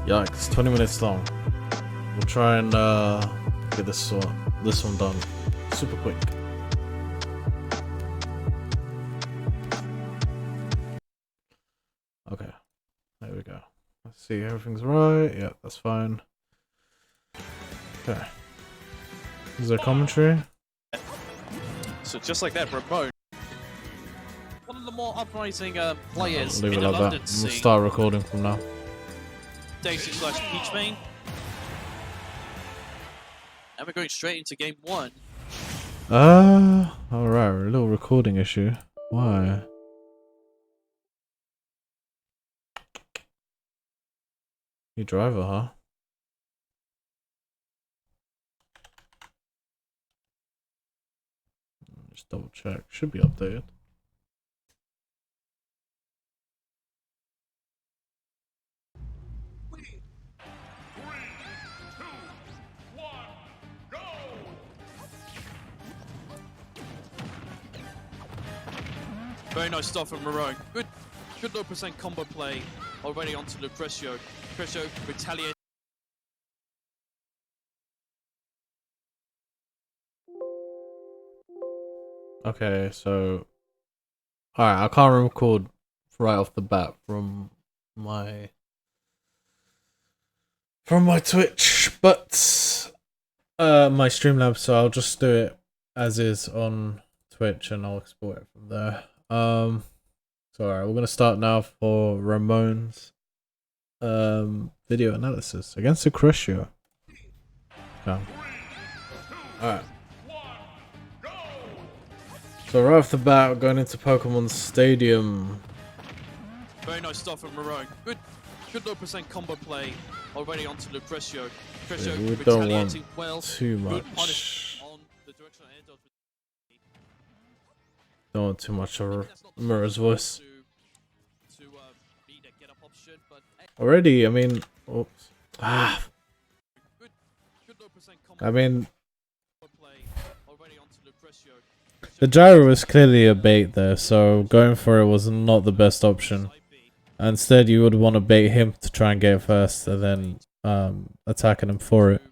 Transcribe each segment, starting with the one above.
Yikes, 20 minutes long. We'll try and get this one done super quick. Okay, there we go. Let's see, everything's right. Yeah, that's fine. Okay. Is there commentary? So just like that, Rahmone, one of the more uprising players Leave in it the like London that. scene. We'll start recording from now. Daisy slash Peach main. And we're going straight into game one. Alright, a little recording issue. Why? New driver, huh? Just double check. Should be updated. Very nice stuff from Rahmone. Good low percent combo play. Already onto Lucretio. Lucretio retaliates. Okay, so alright, I can't record right off the bat from my Twitch, but my Streamlabs, so I'll just do it as is on Twitch and I'll export it from there. So alright, we're gonna start now for Ramone's video analysis against Lucretio. Okay. Alright. So right off the bat, going into Pokemon Stadium. Very nice stuff from Rahmone. Good low percent combo play. Already onto Lucretio. Lucretio Yeah, we don't retaliating want well. too Good much. punish on the directional air dodge. Don't want too much of Mura's voice. Need a get up option, but Already, I mean, oops. good low percent combo I mean, play. Already onto Lucretio. the gyro was clearly a bait there, so going for it was not the best option. Instead, you would want to bait him to try and get it first, and then attacking him for it.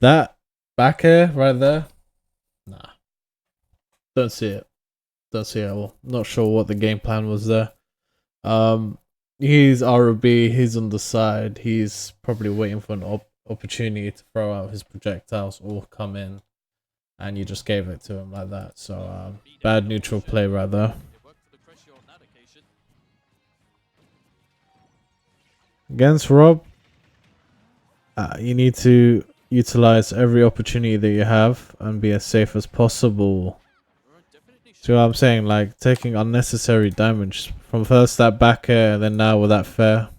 That back air right there, nah, don't see it. Don't see it at all. Not sure what the game plan was there. He's ROB. He's on the side. He's probably waiting for an opportunity to throw out his projectiles or come in, and you just gave it to him like that. So bad neutral play right there. Against Rob, you need to utilize every opportunity that you have and be as safe as possible. See what I'm saying? Like taking unnecessary damage from first that back air and then now with that fair,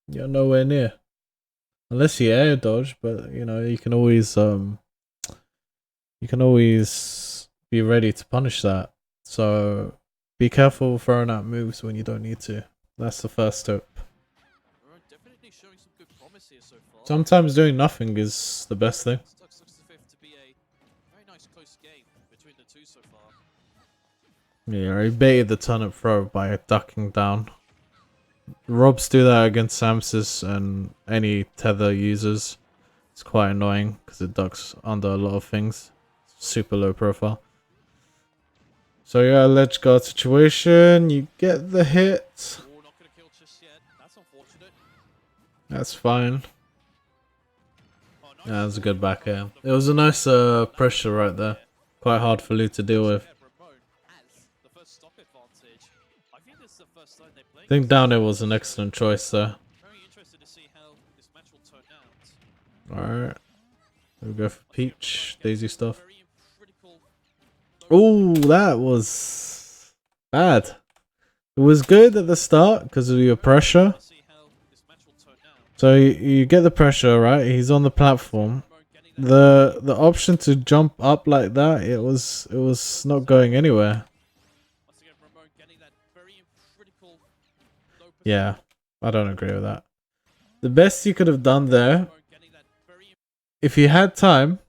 you're nowhere near. Unless you air dodge, but you know you can always be ready to punish that. So be careful throwing out moves when you don't need to. That's the first tip. Sometimes doing nothing is the best thing. Yeah, he baited the turnip throw by ducking down. Robs do that against Samsis and any tether users. It's quite annoying because it ducks under a lot of things. Super low profile. So yeah, ledge guard situation. You get the hit. That's fine. Yeah, that was a good back air. It was a nice pressure right there. Quite hard for Lu to deal with. I think down air was an excellent choice there. Alright. We'll go for Peach, Daisy stuff. Oh, that was bad. It was good at the start because of your pressure. So you get the pressure, right? He's on the platform. The option to jump up like that, it was not going anywhere. Yeah, I don't agree with that. The best you could have done there, if you had time,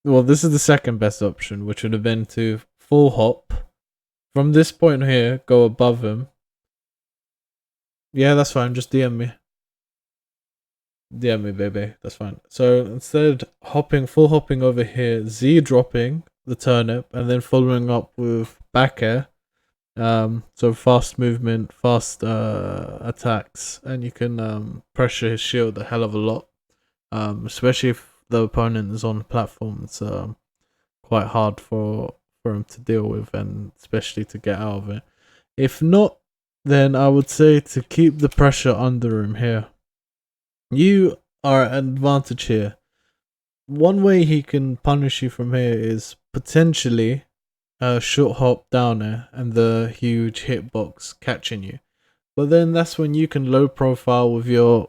well, this is the second best option, which would have been to full hop from this point here, go above him. Yeah, that's fine. Just DM me. Yeah, me baby, that's fine. So instead, full hopping over here, Z dropping the turnip, and then following up with back air. So fast movement, fast attacks, and you can pressure his shield a hell of a lot. Especially if the opponent is on the platform, it's quite hard for him to deal with, and especially to get out of it. If not, then I would say to keep the pressure under him here. You are at an advantage here. One way he can punish you from here is potentially a short hop down there and the huge hitbox catching you. But then that's when you can low profile with your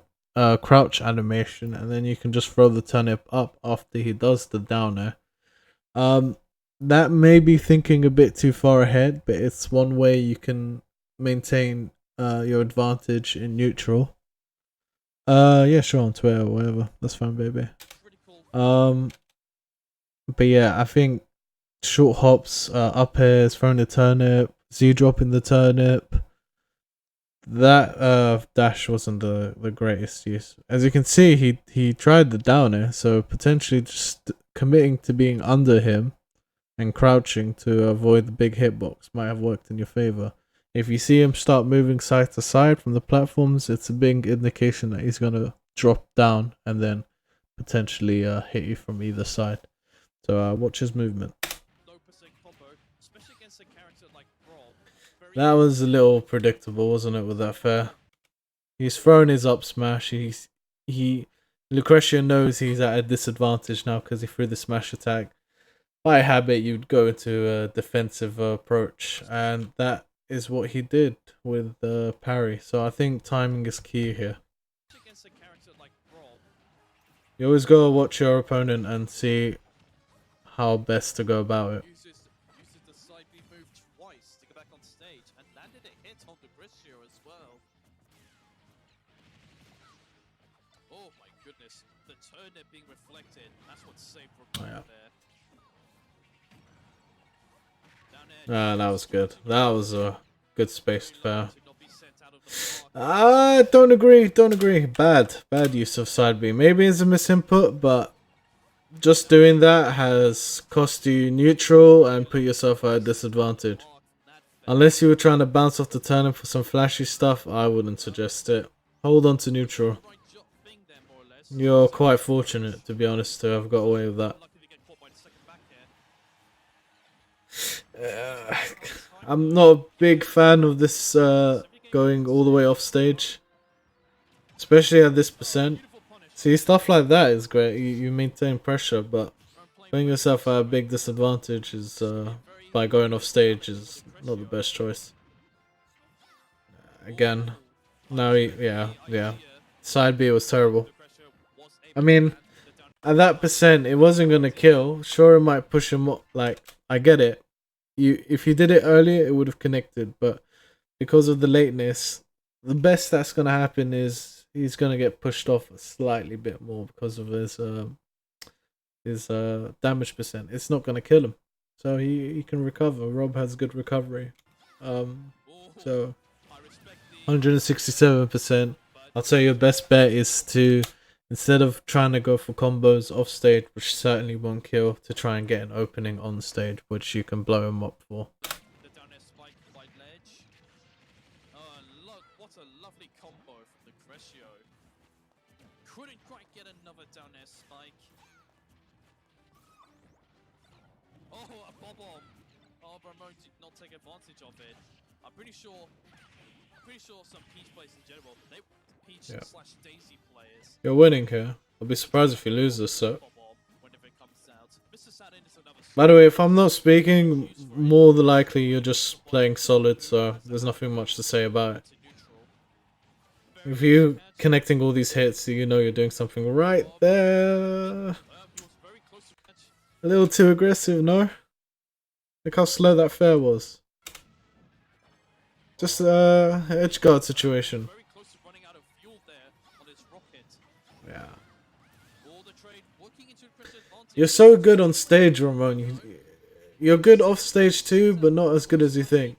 crouch animation, and then you can just throw the turnip up after he does the down air. That may be thinking a bit too far ahead, but it's one way you can maintain your advantage in neutral. Yeah, sure, on Twitter or whatever. That's fine, baby. But yeah, I think short hops, up airs, throwing the turnip, Z dropping the turnip. That dash wasn't the greatest use. As you can see, he tried the down air, so potentially just committing to being under him and crouching to avoid the big hitbox might have worked in your favor. If you see him start moving side to side from the platforms, it's a big indication that he's gonna drop down and then potentially hit you from either side. So watch his movement. That was a little predictable, wasn't it, with that fair? He's thrown his up smash. Lucretio knows he's at a disadvantage now because he threw the smash attack. By habit, you'd go into a defensive approach, and that is what he did with the parry. So I think timing is key here. You always gotta watch your opponent and see how best to go about it. Uses the side B move twice to get back on stage and landed a hit on Lucretio as well. Oh my goodness, the turnip being reflected, that's what saved Rahmone there. That was good. That was a good spaced fair. Don't agree. Bad use of side B. Maybe it's a misinput, but just doing that has cost you neutral and put yourself at a disadvantage. Unless you were trying to bounce off the turnip for some flashy stuff, I wouldn't suggest it. Hold on to neutral. You're quite fortunate, to be honest, to have got away with that. I'm not a big fan of this going all the way off stage, especially at this percent. See, stuff like that is great. You maintain pressure, but putting yourself at a big disadvantage is by going off stage is not the best choice. Again, no, yeah. Side B was terrible. I mean, at that percent, it wasn't gonna kill. Sure, it might push him up. Like, I get it. If you did it earlier, it would have connected, but because of the lateness, the best that's gonna happen is he's gonna get pushed off a slightly bit more because of his damage percent. It's not gonna kill him, so he can recover. Rob has good recovery, so 167%. I'd say your best bet is to, instead of trying to go for combos off stage, which certainly won't kill, to try and get an opening on stage, which you can blow him up for. The down air spike by ledge. Look, what a lovely combo from Lucretio. Couldn't quite get another down air spike. Oh, a bob-omb. Oh, Rahmone did not take advantage of it. I'm pretty sure some Peach players in general, Peach slash Daisy players. You're winning here. I'll be surprised if you lose this, so. By the way, if I'm not speaking, more than likely you're just playing solid, so there's nothing much to say about it. If you're connecting all these hits, you know you're doing something right there. A little too aggressive, no? Look how slow that fair was. Just edge guard situation. Yeah. You're so good on stage, Rahmone. You're good off stage too, but not as good as you think.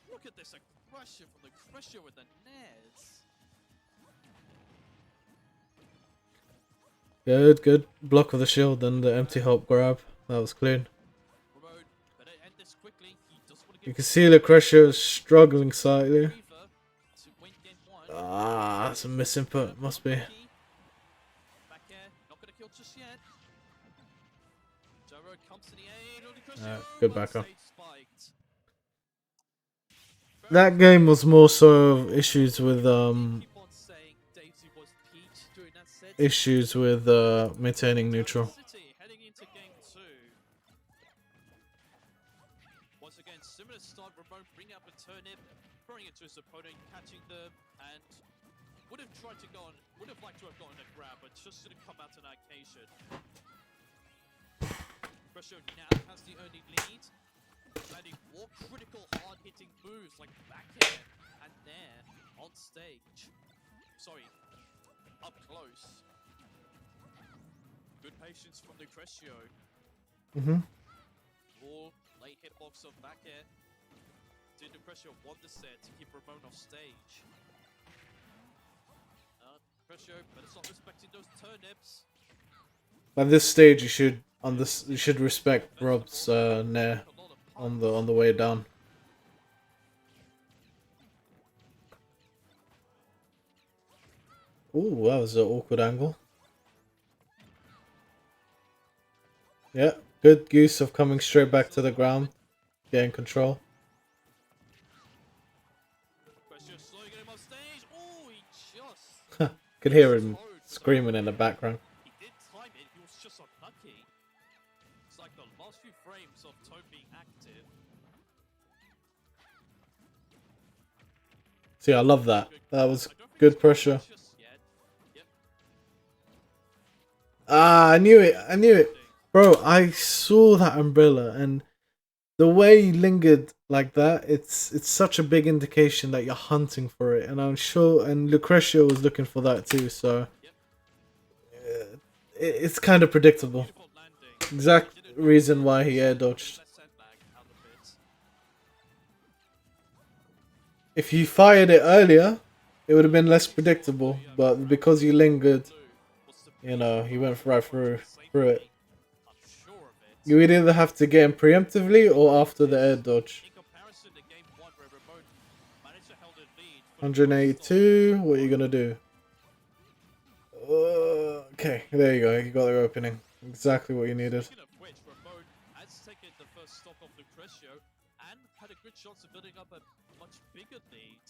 Look at this aggression from Lucretio with the nares. Good block of the shield and the empty help grab. That was clean. Ramone better end this quickly. He does want to You get can see Lucretio is struggling slightly. Reaver to win game 1. Ah, that's a misinput. Must be. Back air, not gonna kill just yet. Gyro comes to the aid. Lucretio, Good but backup. stage spiked. That game was more so issues with Keep on saying Daisy was Peach during that set. maintaining neutral. City heading into game 2. Once again, similar start. Ramone bring up a turnip, throwing it to his opponent, catching them, and would have tried to go on. Would have liked to have gotten a grab, but just didn't come out on that occasion. Lucretio now has the early lead, landing more critical, hard-hitting moves like back air and there on stage. Sorry, up close. Good patience from Lucretio. All late hitbox of back air. Did Lucretio want the set to keep Ramone off stage? Lucretio better stop respecting those turnips. At this stage, you should respect Rob's nair on the way down. Ooh, that was an awkward angle. Yeah, good use of coming straight back to the ground, getting control. Lucretio slowly getting him off stage. Oh, he just Could hear him screaming in the background. He did time it, he was just unlucky. It's like the last few frames of Tone being active. See, I love that. That was good pressure. Just yet. Yep. Ah, I knew it. Bro, I saw that umbrella and the way he lingered like that, it's such a big indication that you're hunting for it. And I'm sure, and Lucretio was looking for that too, so it's kind of predictable. Beautiful landing. Exact reason why he air dodged. Less sandbag out of it. If you fired it earlier, it would have been less predictable. But because you lingered, you know, he went right through it. I'm sure of it. You would either have to get him preemptively or after the air dodge. In comparison to game 1 where Ramone managed to hold a lead for the 182. What are you gonna do? Okay, there you go. You got the opening. Exactly what you needed. Speaking of which, Ramone has taken the first stock of Lucretio and had a good chance of building up a much bigger lead.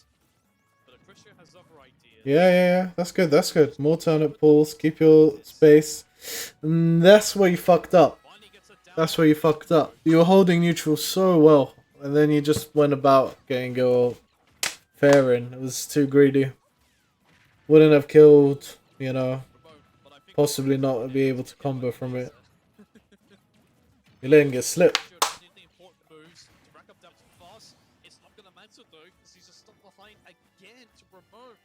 But Lucretio has other ideas. Yeah. That's good. More turnip pulls. Keep your space. And that's where you fucked up. Finally gets it down. That's where you fucked up. You were holding neutral so well, and then you just went about getting your fair in. It was too greedy. Wouldn't have killed, you know, Ramone, but I think possibly not be able to combo from it. You're letting it slip. Lucretio did the important moves to rack up damage fast. It's not gonna matter though, because he's just stuck behind again to Ramone.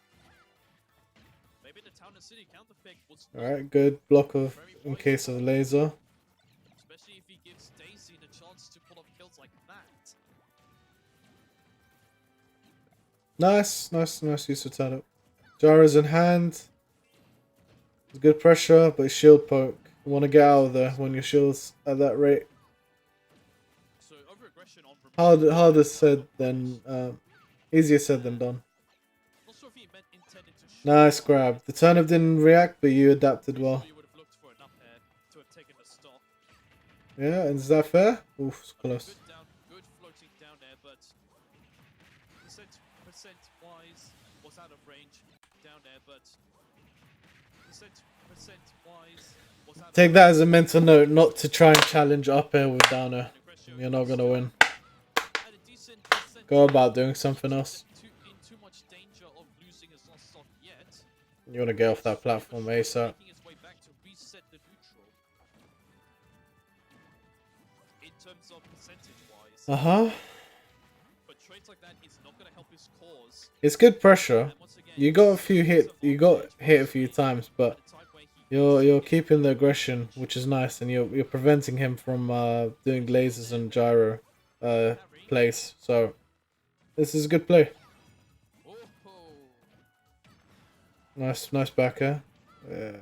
Maybe the town and city counter pick was Alright, good block of in case of laser. especially if he gives Daisy the chance to pull off kills like that. Nice use of turnip. Gyro's in hand. Good pressure, but shield poke. You want to get out of there when your shield's at that rate. So over-aggression on Ramone. Harder said than easier said than done. Not sure if he meant intended to shoot. Nice grab. The turnip didn't react, but you adapted well. Sure you would have looked for enough air to have taken the stock. Yeah, and is that fair? Oof, it's close. Good down, good floating down there, but percent wise was out of range down there, but percent wise was out Take of that as a mental note, not to try and challenge up air with down air. Lucretio You're not gonna win. had a decent percent Go about doing something else. in too much danger of losing his last stock yet. You wanna get off that platform ASAP. Making his way back to reset the neutral. In terms of percentage wise. But trades like that is not gonna help his cause. It's good pressure. And once again, You got hit a few times, but you're keeping the aggression, which is nice, and you're preventing him from doing lasers and gyro plays. So this is a good play. Nice backer. Yeah.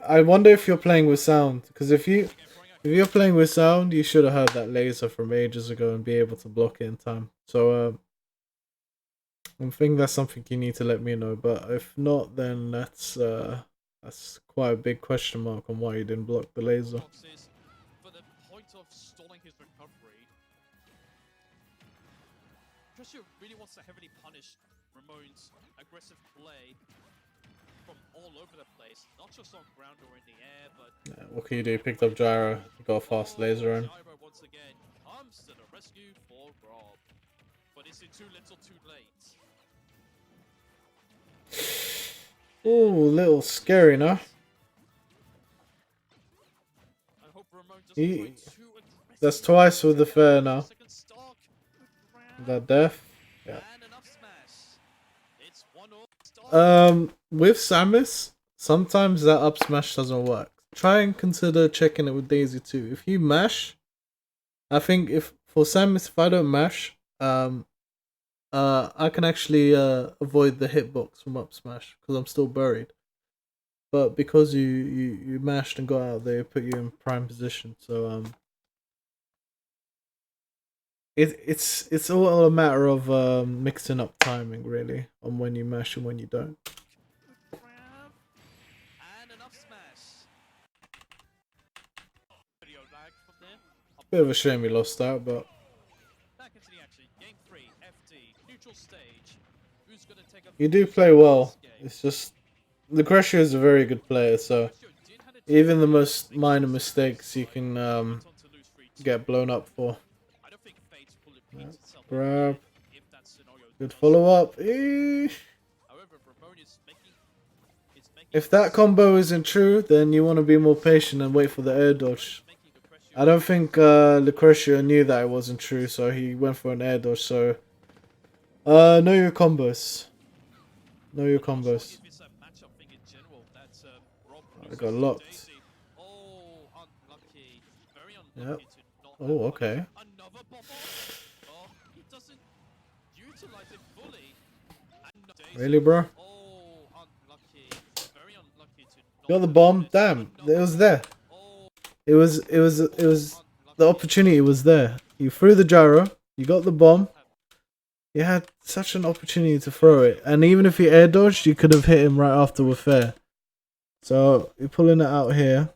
I wonder if you're playing with sound, because if you're playing with sound, you should have heard that laser from ages ago and be able to block it in time. So I think that's something you need to let me know. But if not, then that's quite a big question mark on why you didn't block the laser. For the point of stalling his recovery, Lucretio really wants to heavily punish Ramone's aggressive play from all over the place, not just on ground or in the air, but Yeah, what can you do? You picked up gyro. You got a fast laser in. Gyro once again comes to the rescue for Rob, but is it too little, too late? Ooh, little scary, no? I hope Ramone doesn't He, try too aggressive. that's twice with the fair now. Second stock. That death. Yeah. And enough smash. It's 1-0. With Samus, sometimes that up smash doesn't work. Try and consider checking it with Daisy too. If you mash, I think if for Samus, if I don't mash, I can actually avoid the hitbox from up smash because I'm still buried. But because you mashed and got out, they put you in prime position. So it's all a matter of mixing up timing really on when you mash and when you don't. And enough smash. Video lag from there. Bit of a shame we lost out, but Back into the action. Game 3, FD, neutral stage. Who's gonna take a you do play well. It's just Lucretio is a very good player, so even the most minor mistakes you can get blown up for. I don't think fate will repeat itself Grab. if that scenario Good does. follow up. However, Ramone is making If that combo isn't true, then you want to be more patient and wait for the air dodge. I don't think Lucretio knew that it wasn't true, so he went for an air dodge. So, know your combos. Know your combos. I got locked. Oh, unlucky. Very Yep. unlucky to not Oh, have okay. another bubble. Oh, he doesn't utilize it fully. And no Daisy. Really, bro? Oh, unlucky. Very unlucky to not Got the have bomb. this. Damn, it Another was there. Oh, It was. The unlucky. opportunity was there. You threw the gyro. You got the bomb. You had such an opportunity to throw it, and even if you air dodged, you could have hit him right after with fair. So you're pulling it out here.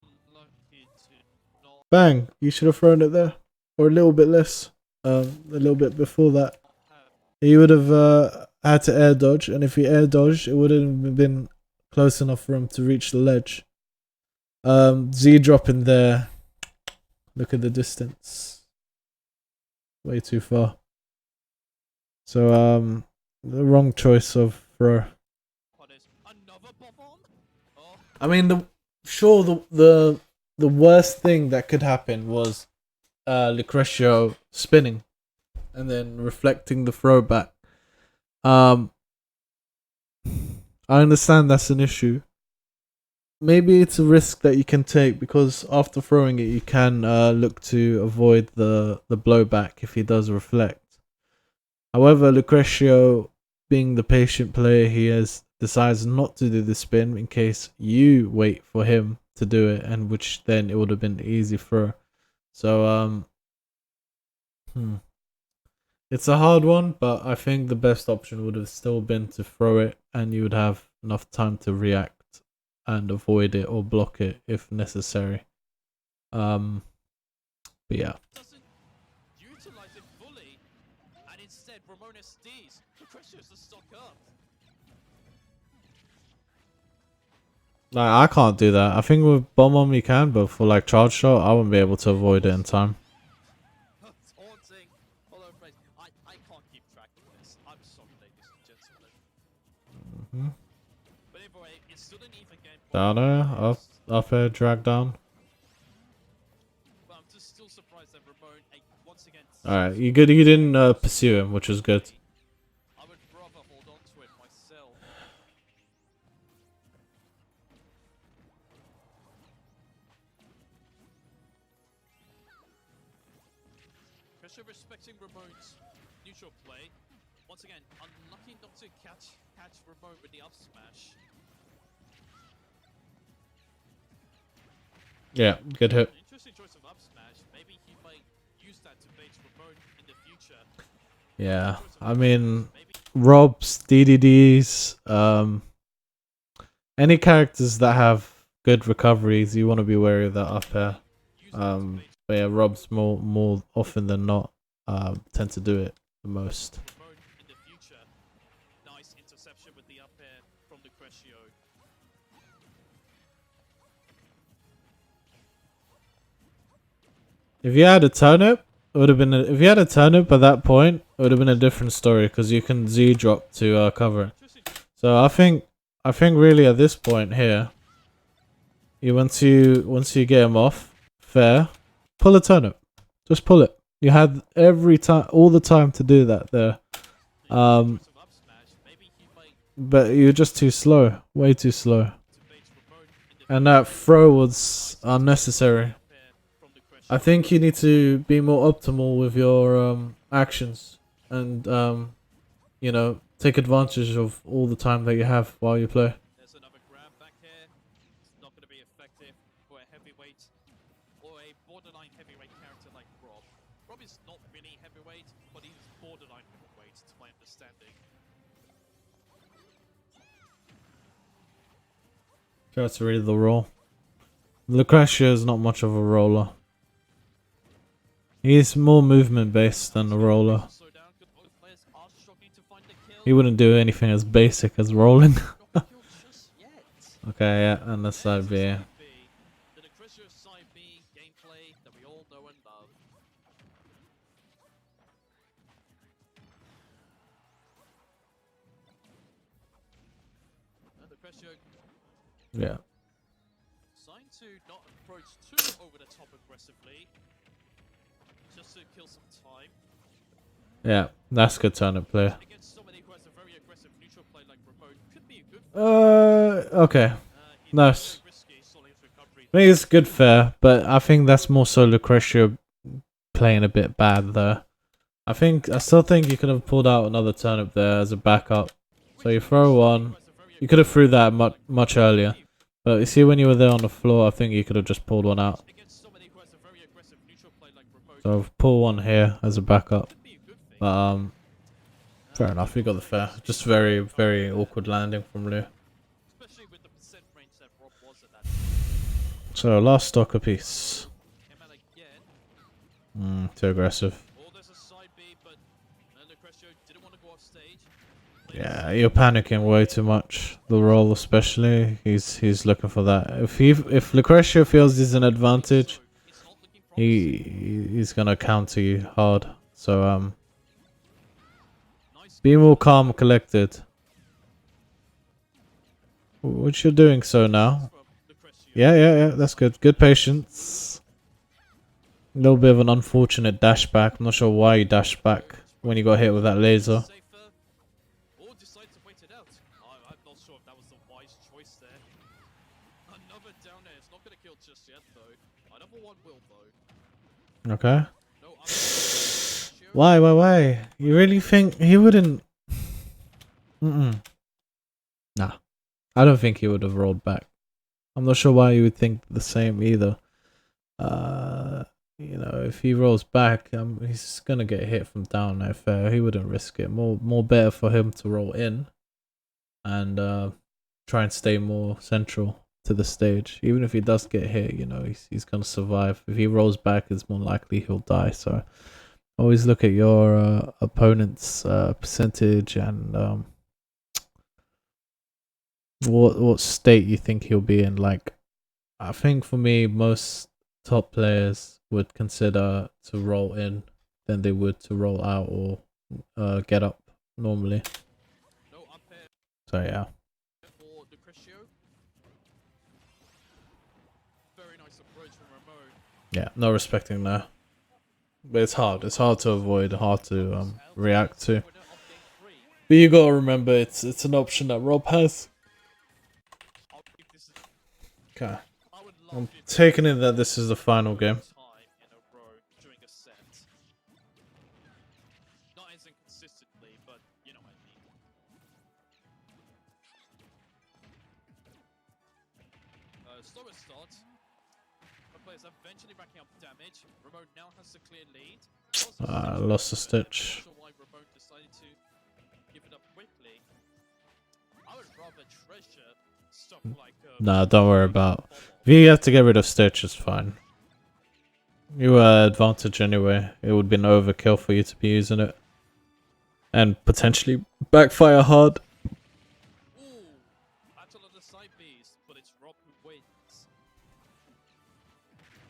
Unlucky to not Bang! You should have thrown it there, or a little bit less. A little bit before that. have. You would have had to air dodge, and if you air dodged, it wouldn't have been close enough for him to reach the ledge. Z dropping there. Look at the distance. Way too far. So the wrong choice of throw. Another bubble. Oh, I mean, the worst thing that could happen was Lucretio spinning and then reflecting the throw back. I understand that's an issue. Maybe it's a risk that you can take because after throwing it, you can look to avoid the blowback if he does reflect. However, Lucretio, being the patient player he is, decides not to do the spin in case you wait for him to do it, and which then it would have been an easy throw. So it's a hard one, but I think the best option would have still been to throw it, and you would have enough time to react and avoid it or block it if necessary. But yeah. doesn't utilize it fully, and instead Ramone SDs. Lucretio's the stock up. Like, I can't do that. I think with bomb on you can, but for like charge shot, I wouldn't be able to avoid it in time. Taunting. Follow phrase. I can't keep track of this. I'm sorry, ladies and gentlemen. But anyway, it's still an even game. Down there, up air, drag down. But I'm just still surprised that Ramone once again. Alright, you didn't pursue him, which was good. I would rather hold on to it myself. Lucretio respecting Ramone's neutral play. Once again, unlucky not to catch Ramone with the up smash. Yeah, good hit. Interesting choice of up smash. Maybe he might use that to bait Ramone in the future. Yeah, I mean, Robs, DDDs, any characters that have good recoveries, you want to be wary of that up air. But yeah, Robs more often than not tend to do it the most. In the future. Nice interception with the up air from Lucretio. If you had a turnip, it would have been. If you had a turnip at that point, it would have been a different story because you can Z drop to cover it. So I think really at this point here, once you get him off, fair, pull a turnip, just pull it. You had all the time to do that there. But you're just too slow, way too slow, and that throw was unnecessary. I think you need to be more optimal with your actions and you know, take advantage of all the time that you have while you play. There's another grab back here. It's not going to be effective for a heavyweight or a borderline heavyweight character like Rob. Rob is not really heavyweight, but he's borderline heavyweight to my understanding. Try to read the roll. Lucretio is not much of a roller. He's more movement based than a roller. He wouldn't do anything as basic as rolling. Okay, yeah, and the side B. The Lucretio side B gameplay that we all know and love. Lucretio Yeah. trying to not approach too over the top aggressively, just to kill some time. Yeah, that's good turnip play. Against somebody who has a very aggressive neutral play like Ramone, could be a good Okay. Nice. risky Solin's recovery. I think it's good fair, but I think that's more so Lucretio playing a bit bad there. I still think you could have pulled out another turnip there as a backup. So you throw one. You could have threw that much earlier. But you see when you were there on the floor, I think you could have just pulled one out. So pull one here as a backup. But fair enough, you got the fair. Just very, very awkward landing from Lou. Especially with the percent range that Rob was at that. So last stock apiece. Came out again. Too aggressive. Oh, there's a side B, but Lucretio didn't want to go off stage. Yeah, you're panicking way too much. The roll especially, he's looking for that. If Lucretio feels he's an advantage, he's gonna counter you hard. So be more calm and collected. What you're doing so now? Yeah, that's good. Good patience. A little bit of an unfortunate dash back. I'm not sure why you dashed back when you got hit with that laser. Or decide to wait it out. I'm not sure if that was the wise choice there. Another down air. It's not going to kill just yet, though. Another one will, though. Okay. No, Why? You really think he wouldn't? Nah. I don't think he would have rolled back. I'm not sure why you would think the same either. You know, if he rolls back, he's gonna get hit from down there. Fair, he wouldn't risk it. More better for him to roll in, and try and stay more central to the stage. Even if he does get hit, you know, he's gonna survive. If he rolls back, it's more likely he'll die. So always look at your opponent's percentage and what state you think he'll be in. Like, I think for me, most top players would consider to roll in than they would to roll out or get up normally. So yeah. For Lucretio. Very nice approach from Ramone. Yeah, no respecting there. But it's hard. It's hard to avoid, hard to react to. But you gotta remember, it's an option that Rob has. Okay. I'm taking it that this is the final game. Not isn't consistently, but you know what I mean. Slower start. But players eventually racking up damage. Ramone now has the clear lead. Lost a stitch. Not sure why Ramone decided to give it up quickly. I would rather treasure stuff like. Nah, don't worry about. If you have to get rid of Stitch, it's fine. You were advantage anyway. It would be an overkill for you to be using it. And potentially backfire hard. Ooh, battle of the side beast, but it's Rob who wins.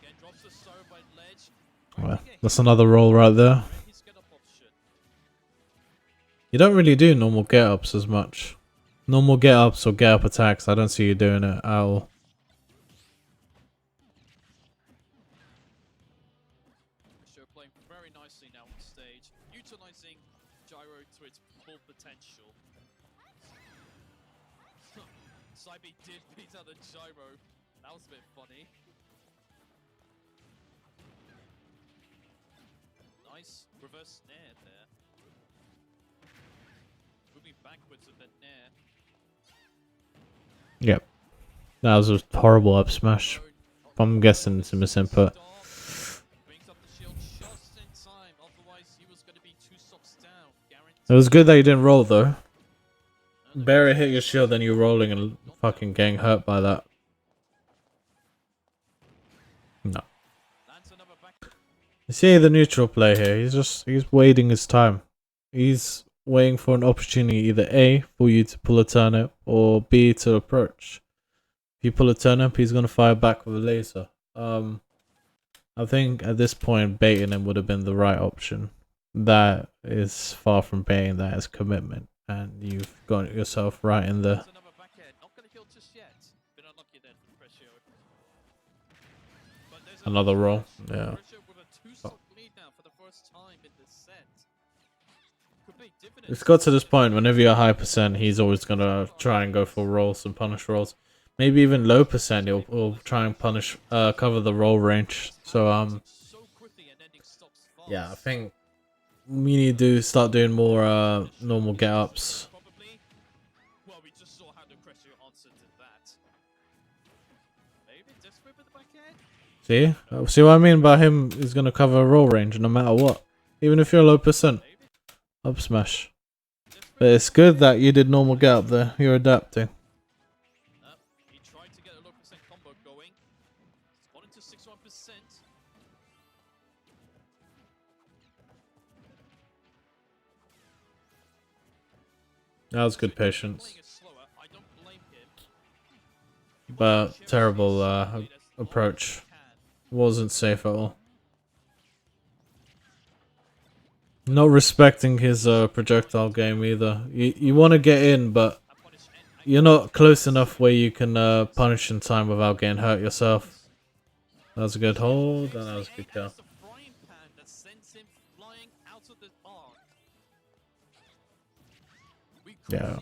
Again, drops the sorrow by ledge. Well, that's another roll right there. His get up option. You don't really do normal get-ups as much. Normal get-ups or get-up attacks, I don't see you doing it at all. Show playing very nicely now on stage, utilizing gyro to its full potential. Saibi did beat out the gyro. That was a bit funny. Nice reverse snare there. Moving backwards with the nair. Yep. That was a horrible up smash. I'm guessing it's a misinput. Brings up the shield just in time, otherwise he was going to be 2 stocks down. It was good that you didn't roll though. Barely hit your shield, then you're rolling and fucking getting hurt by that. No. You see the neutral play here. He's waiting his time. He's waiting for an opportunity, either A, for you to pull a turnip, or B, to approach. If you pull a turnip, he's gonna fire back with a laser. I think at this point baiting him would have been the right option. That is far from baiting, that is commitment. And you've got yourself right in the... Another roll, yeah. It's got to this point, whenever you're high percent, he's always gonna try and go for rolls and punish rolls. Maybe even low percent, he'll try and punish, cover the roll range. So, yeah, I think we need to start doing more, normal get-ups. Well, we just saw how Lucretio answered to that. Maybe desperate with the backhand? See what I mean by him is gonna cover a roll range no matter what. Even if you're low percent. Up smash. But it's good that you did normal get up there. You're adapting. He tried to get a low percent combo going. It's gone into 61%. That was good patience. But terrible approach. Wasn't safe at all. Not respecting his projectile game either. You want to get in, but you're not close enough where you can punish in time without getting hurt yourself. That was a good hold, and that was a good kill. Yeah.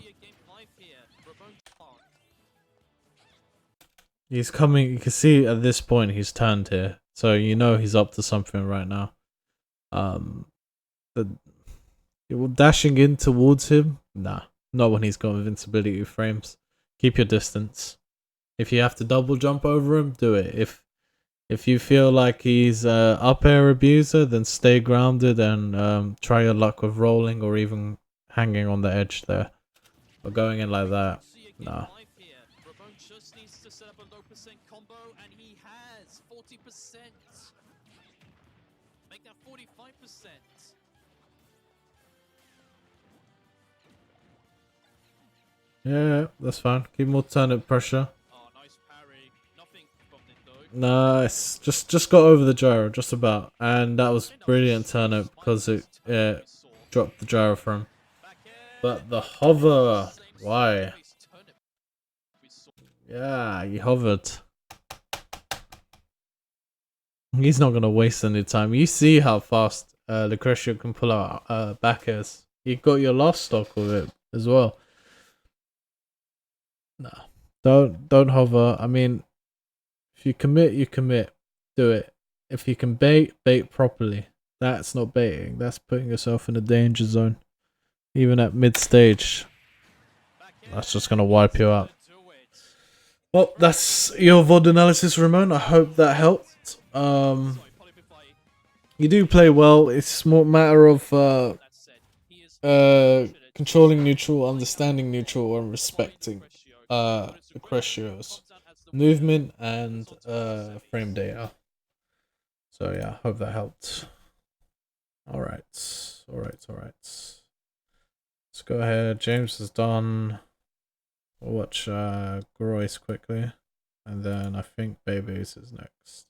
He's coming, you can see at this point he's turned here. So you know he's up to something right now. Dashing in towards him? Nah. Not when he's got invincibility frames. Keep your distance. If you have to double jump over him, do it. If you feel like he's up air abuser, then stay grounded and try your luck with rolling or even hanging on the edge there. But going in like that, nah. Just needs to set up a low percent combo, and he has 40%. Make that 45%. Yeah, that's fine. Keep more turnip pressure. Oh, nice parry. Nothing from it though. Nice. Just got over the gyro, just about. And that was brilliant turnip because it dropped the gyro for him. But the hover, why? Yeah, he hovered. He's not gonna waste any time. You see how fast Lucretio can pull out back airs. You got your last stock with it as well. Nah, don't hover. I mean, if you commit, you commit. Do it. If you can bait properly. That's not baiting. That's putting yourself in a danger zone. Even at mid stage, that's just gonna wipe you out. Well, that's your VOD analysis, Ramon. I hope that helped. You do play well. It's more matter of controlling neutral, understanding neutral, and respecting Lucretio's movement and frame data. So yeah, hope that helped. Alright. Let's go ahead. James is done. We'll watch Groyce quickly. And then I think Babies is next.